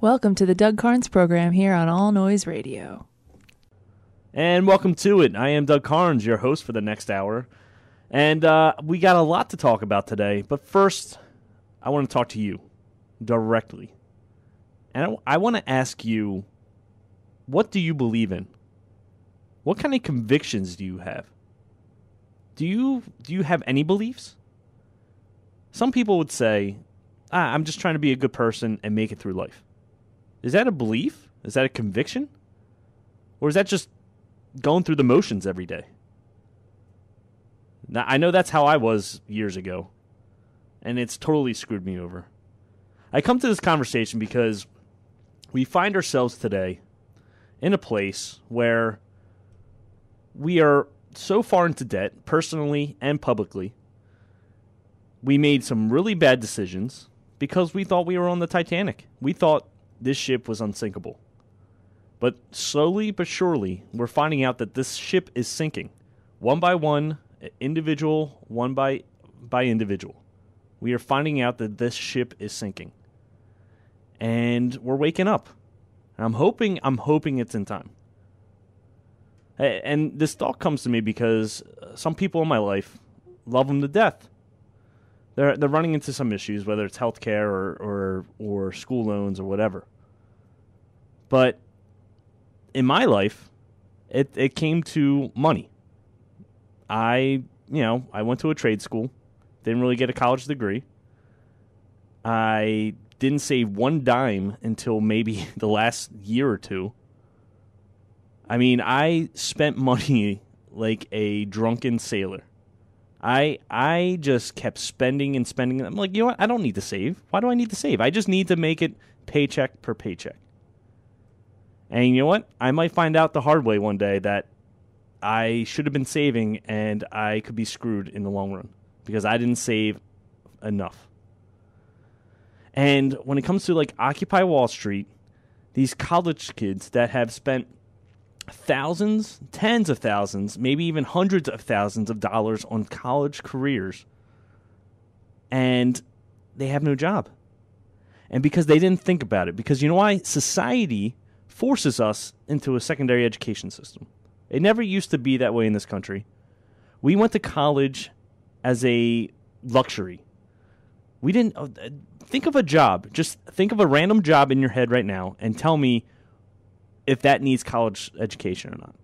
Welcome to the Doug Karns program here on All Noise Radio. And welcome to it. I am Doug Karns, your host for the next hour. And we got a lot to talk about today. But first, I want to talk to you directly. And I want to ask you, what do you believe in? What kind of convictions do you have? Do you have any beliefs? Some people would say, I'm just trying to be a good person and make it through life. Is that a belief? Is that a conviction? Or is that just going through the motions every day? Now, I know that's how I was years ago, and it's totally screwed me over. I come to this conversation because we find ourselves today in a place where we are so far into debt, personally and publicly. We made some really bad decisions because we thought we were on the Titanic. We thought this ship was unsinkable. But slowly but surely, we're finding out that this ship is sinking. One by one, one by individual. We are finding out that this ship is sinking. And we're waking up. I'm hoping it's in time. And this thought comes to me because some people in my life love them to death. They're running into some issues, whether it's healthcare or school loans or whatever. But in my life, it came to money. I went to a trade school, didn't really get a college degree. I didn't save one dime until maybe the last year or two. I mean, I spent money like a drunken sailor. I just kept spending and spending. I'm like, you know what? I don't need to save. Why do I need to save? I just need to make it paycheck per paycheck. And you know what? I might find out the hard way one day that I should have been saving and I could be screwed in the long run because I didn't save enough. And when it comes to like Occupy Wall Street, these college kids that have spent thousands, tens of thousands, maybe even hundreds of thousands of dollars on college careers, and they have no job. And because they didn't think about it, because you know why? Society forces us into a secondary education system. It never used to be that way in this country. We went to college as a luxury. We didn't think of a job. Just think of a random job in your head right now and tell me if that needs college education or not.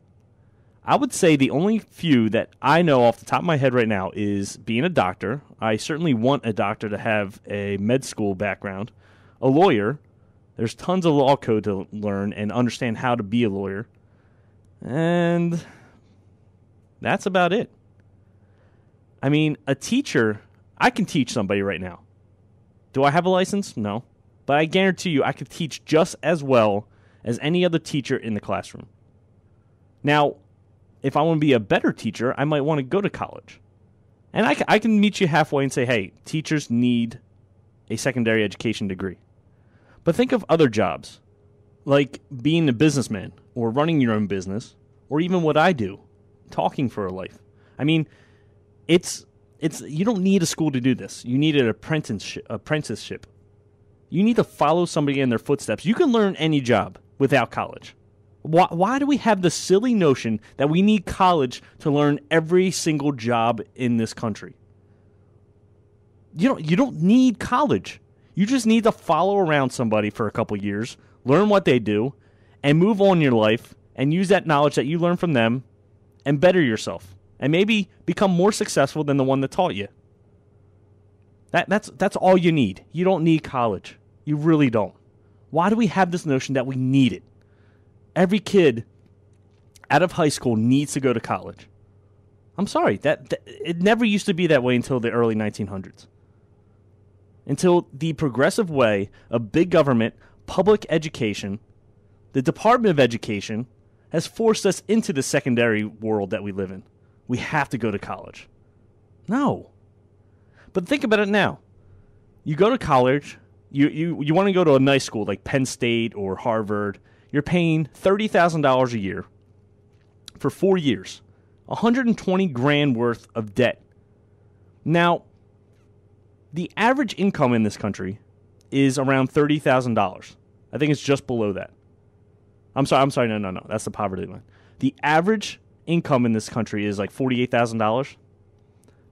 I would say the only few that I know off the top of my head right now is being a doctor. I certainly want a doctor to have a med school background. A lawyer. There's tons of law code to learn and understand how to be a lawyer. And that's about it. I mean, a teacher, I can teach somebody right now. Do I have a license? No. But I guarantee you I could teach just as well as any other teacher in the classroom. Now, if I want to be a better teacher, I might want to go to college. And I can meet you halfway and say, hey, teachers need a secondary education degree. But think of other jobs, like being a businessman or running your own business, or even what I do, talking for a life. I mean, it's you don't need a school to do this. You need an apprenticeship. You need to follow somebody in their footsteps. You can learn any job without college. Why do we have the silly notion that we need college to learn every single job in this country? You don't need college. You just need to follow around somebody for a couple years, learn what they do, and move on in your life and use that knowledge that you learn from them and better yourself and maybe become more successful than the one that taught you. That's all you need. You don't need college. You really don't. Why do we have this notion that we need it? Every kid out of high school needs to go to college. I'm sorry, that it never used to be that way until the early 1900s. Until the progressive way of big government, public education, the Department of Education has forced us into the secondary world that we live in. We have to go to college. No. But think about it now. You go to college, you want to go to a nice school like Penn State or Harvard. You're paying $30,000 a year for 4 years. 120 grand worth of debt. Now, the average income in this country is around $30,000. I think it's just below that. I'm sorry. No. That's the poverty line. The average income in this country is like $48,000.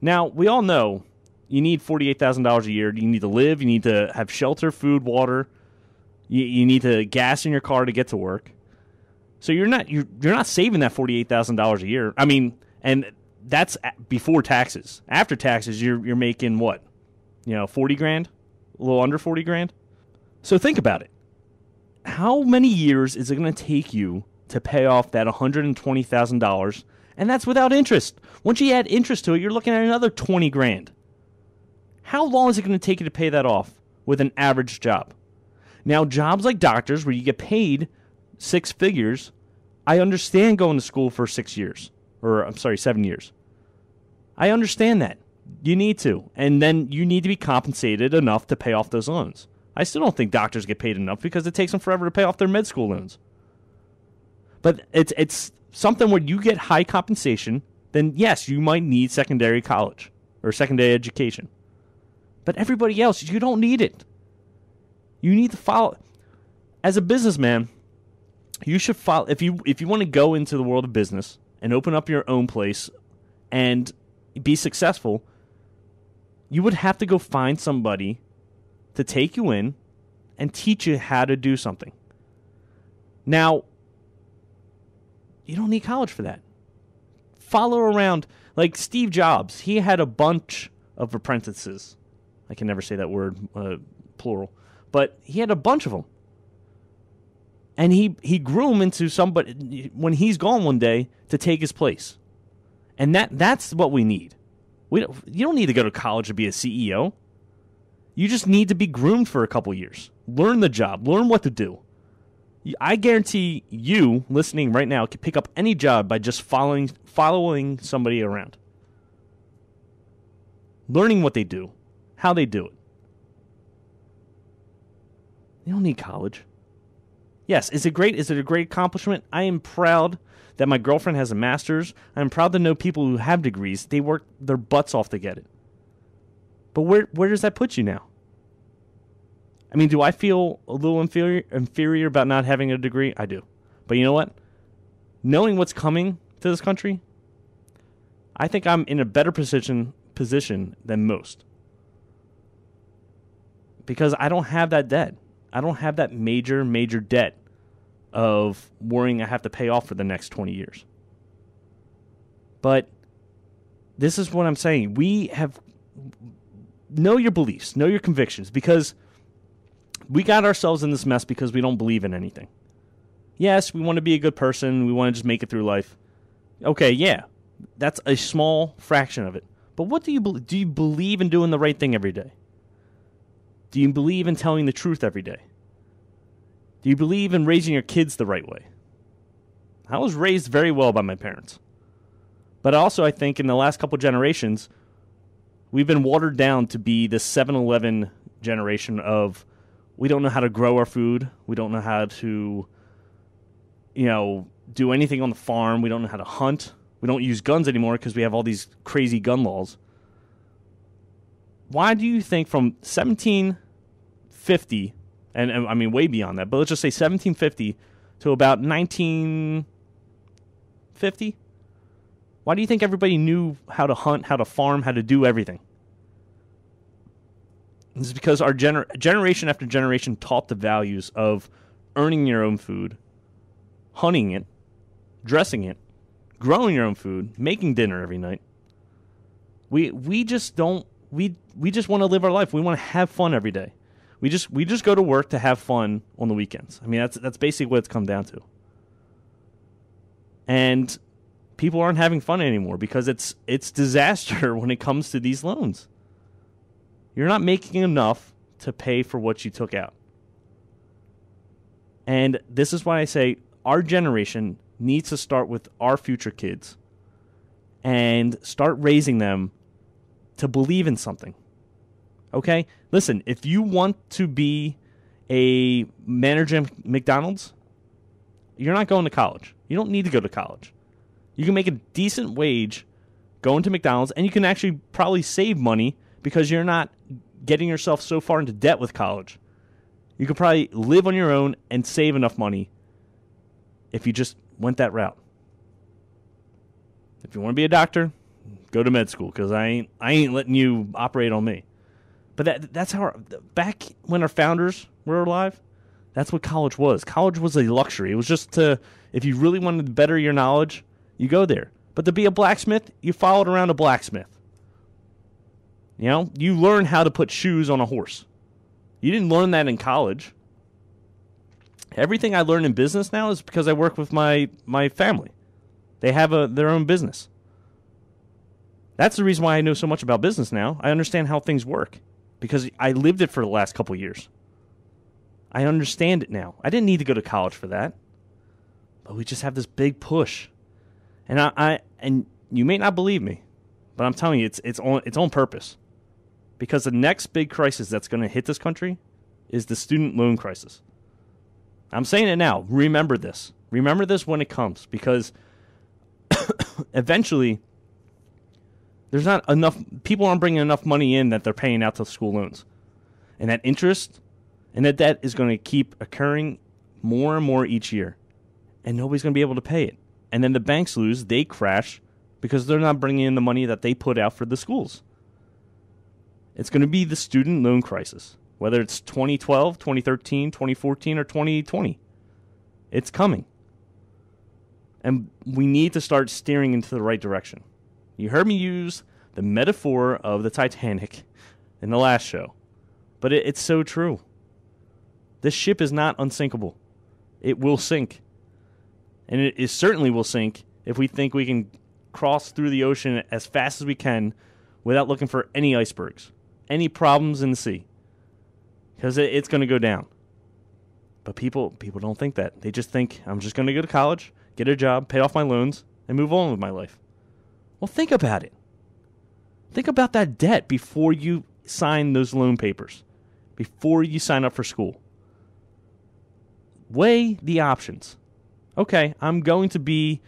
Now, we all know you need $48,000 a year. You need to live. You need to have shelter, food, water. You need to gas in your car to get to work. So you're not saving that $48,000 a year. I mean, and that's before taxes. After taxes, you're making what? 40 grand, a little under 40 grand. So think about it. How many years is it going to take you to pay off that $120,000? And that's without interest. Once you add interest to it, you're looking at another 20 grand. How long is it going to take you to pay that off with an average job? Now, jobs like doctors where you get paid six figures, I understand going to school for 7 years. I understand that. You need to. And then you need to be compensated enough to pay off those loans. I still don't think doctors get paid enough because it takes them forever to pay off their med school loans. But it's something where you get high compensation, then yes, you might need secondary college or secondary education. But everybody else, you don't need it. You need to follow. As a businessman, you should follow. If you want to go into the world of business and open up your own place and be successful, you would have to go find somebody to take you in and teach you how to do something. Now, you don't need college for that. Follow around. Like Steve Jobs, he had a bunch of apprentices. I can never say that word, plural. But he had a bunch of them. And he grew them into somebody, when he's gone one day, to take his place. And that's what we need. You don't need to go to college to be a CEO. You just need to be groomed for a couple years. Learn the job. Learn what to do. I guarantee you, listening right now, can pick up any job by just following somebody around. Learning what they do, how they do it. You don't need college. Yes, is it great? Is it a great accomplishment? I am proud that my girlfriend has a master's. I'm proud to know people who have degrees. They work their butts off to get it. But where does that put you now? I mean, do I feel a little inferior about not having a degree? I do. But you know what? Knowing what's coming to this country, I think I'm in a better position than most. Because I don't have that debt. I don't have that major debt of worrying I have to pay off for the next 20 years. But this is what I'm saying. Know your beliefs, know your convictions, because we got ourselves in this mess because we don't believe in anything. Yes, we want to be a good person. We want to just make it through life. Okay, yeah, that's a small fraction of it. But what do you believe? Do you believe in doing the right thing every day? Do you believe in telling the truth every day? Do you believe in raising your kids the right way? I was raised very well by my parents. But also, I think in the last couple generations, we've been watered down to be the 7-Eleven generation of we don't know how to grow our food. We don't know how to, do anything on the farm. We don't know how to hunt. We don't use guns anymore because we have all these crazy gun laws. Why do you think from 1750, and I mean way beyond that, but let's just say 1750 to about 1950, why do you think everybody knew how to hunt, how to farm, how to do everything? It's because our generation after generation taught the values of earning your own food, hunting it, dressing it, growing your own food, making dinner every night. We just don't. We just want to live our life. We want to have fun every day. We just go to work to have fun on the weekends. I mean, that's basically what it's come down to. And people aren't having fun anymore because it's disaster when it comes to these loans. You're not making enough to pay for what you took out. And this is why I say our generation needs to start with our future kids and start raising them to believe in something. Okay? Listen, if you want to be a manager at McDonald's, you're not going to college. You don't need to go to college. You can make a decent wage going to McDonald's, and you can actually probably save money because you're not getting yourself so far into debt with college. You could probably live on your own and save enough money if you just went that route. If you want to be a doctor, go to med school, because I ain't letting you operate on me. But that's how back when our founders were alive, that's what college was. College was a luxury. It was just to, if you really wanted to better your knowledge, you go there. But to be a blacksmith, you followed around a blacksmith. You know, you learn how to put shoes on a horse. You didn't learn that in college. Everything I learned in business now is because I work with my family. They have their own business. That's the reason why I know so much about business now. I understand how things work because I lived it for the last couple years. I understand it now. I didn't need to go to college for that. But we just have this big push. And and you may not believe me, but I'm telling you, it's on purpose. Because the next big crisis that's going to hit this country is the student loan crisis. I'm saying it now. Remember this. Remember this when it comes, because eventually there's not enough, people aren't bringing enough money in that they're paying out to school loans. And that interest and that debt is going to keep occurring more and more each year. And nobody's going to be able to pay it. And then the banks lose, they crash because they're not bringing in the money that they put out for the schools. It's going to be the student loan crisis, whether it's 2012, 2013, 2014, or 2020. It's coming. And we need to start steering into the right direction. You heard me use the metaphor of the Titanic in the last show, but it's so true. This ship is not unsinkable. It will sink. And it certainly will sink if we think we can cross through the ocean as fast as we can without looking for any icebergs, any problems in the sea. Because it's going to go down. But people don't think that. They just think, I'm just going to go to college, get a job, pay off my loans, and move on with my life. Well, think about it. Think about that debt before you sign those loan papers, before you sign up for school. Weigh the options. Okay, I'm going to be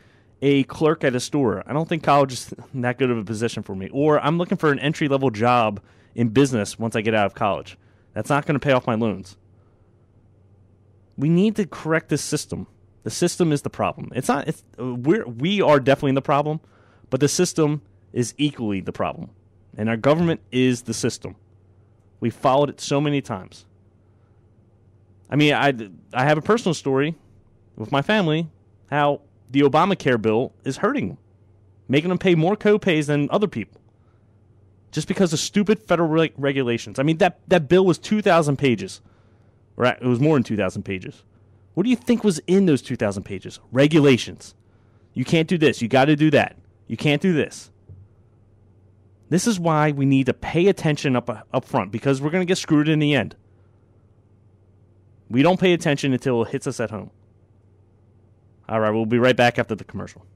a clerk at a store. I don't think college is that good of a position for me. Or I'm looking for an entry-level job in business once I get out of college. That's not going to pay off my loans. We need to correct this system. The system is the problem. It's not. We are definitely the problem, but the system is equally the problem. And our government is the system. We followed it so many times. I mean, I have a personal story with my family, how the Obamacare bill is hurting them, making them pay more co-pays than other people, just because of stupid federal regulations. I mean, that bill was 2,000 pages. Right? It was more than 2,000 pages. What do you think was in those 2,000 pages? Regulations. You can't do this. You got to do that. You can't do this. This is why we need to pay attention up front, because we're going to get screwed in the end. We don't pay attention until it hits us at home. All right, we'll be right back after the commercial.